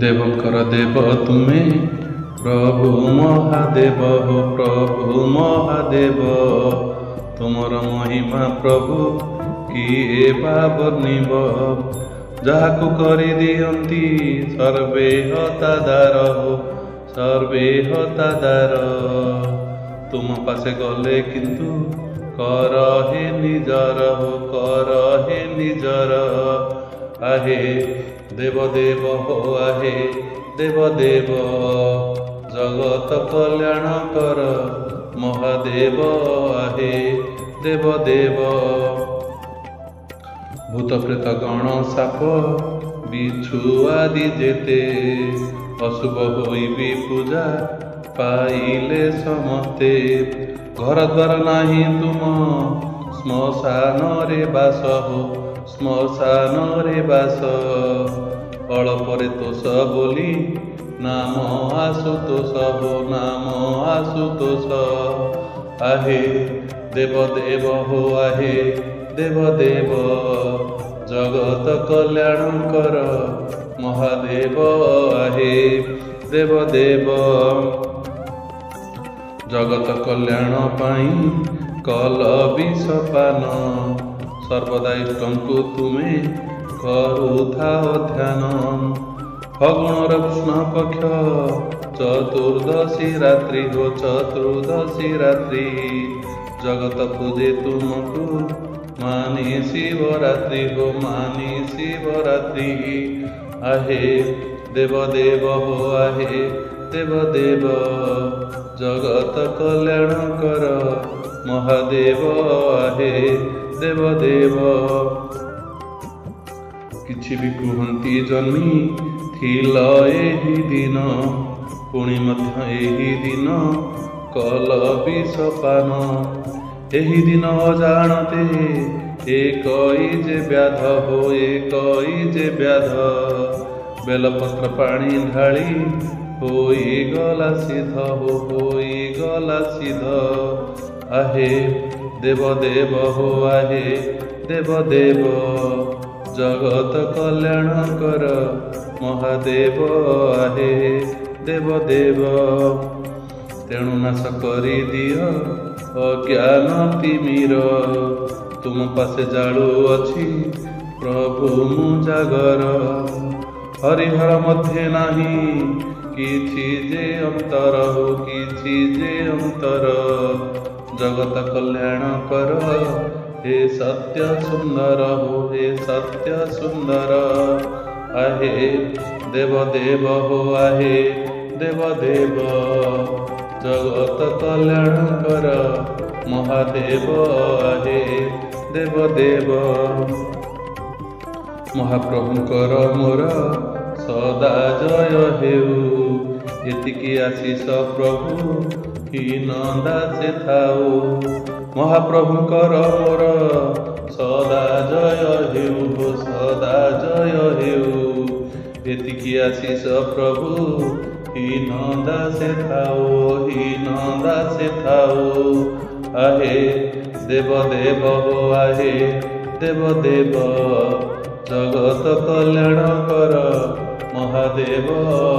देवकर देव तुमे प्रभु महादेव हो प्रभु महादेव तुमर महिमा प्रभु किए बा वर्णिब जहाकु करि दियंती सर्वे हतादार हो सर्वे हतादार तुम पासे गले किंतु कर हे निजर हो कर हे निजर आहे देव देव हो आहे देव देव जगत कल्याण कर महादेव आहे देव देव भूत प्रेत गण साप बिछु आदि जेते अशुभ होई भी पूजा पाइले समस्ते घर द्वार नाही तुम श्मशान रे बास हो श्मशान रे बास अल्परे तोष बोली नाम आशुतोष हो नाम आशुतोष आहे देव देव हो आहे देव देव जगत कल्याण कर महादेव आहे देव देव जगत कल्याण पाई कल विषपान सर्वदा इष्टंकु तुमे करुथाओ ध्यान फगुणर कृष्ण पक्ष चतुर्दशी रात्रि हो चतुर्दशी रात्रि जगत पूजे तुमको मानी शिवरात्रि हो मानी शिवरात्रि आहे देव देव हो आहे देव देव जगत कल्याण कर महादेव आहे देव देव किछि भी कुहंती जन्मी थिल एही दिन पुणी मध्य एही दिन कल विषपान एही दिन अजाणते एकई जे व्याध हो एकई जे व्याध बेलपत्र पानी ढाली होई गला सिद्ध हो होई गला सिद्ध आहे देव देव हो आहे देव देव जगत कल्याण कर महादेव आहे देव देव तेणु नाश करी दियो अज्ञान तिमिर तुम पासे जालु अछि प्रभु मु जागर हरिहर मध्य नाही किछि जे अंतर हो किछि जे अंतर जगत कल्याण कर हे सत्य सुंदर हो हे सत्य सुंदर आहे देव देव हो आहे देव देव जगत कल्याण कर महादेव आहे देव देव महाप्रभुकर मोर सदा जय हेउ एतिकी आशीष प्रभु हीन दासे थाउ महाप्रभुकर मोर सदा जय हेउ सदा जय हेउ एतिकी आशीष प्रभु हीन दासे थाउ आहे देव देव हो आहे देव देव जगत कल्याण कर महादेव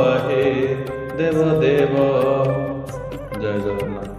आहे देव देव जय जगन्नाथ।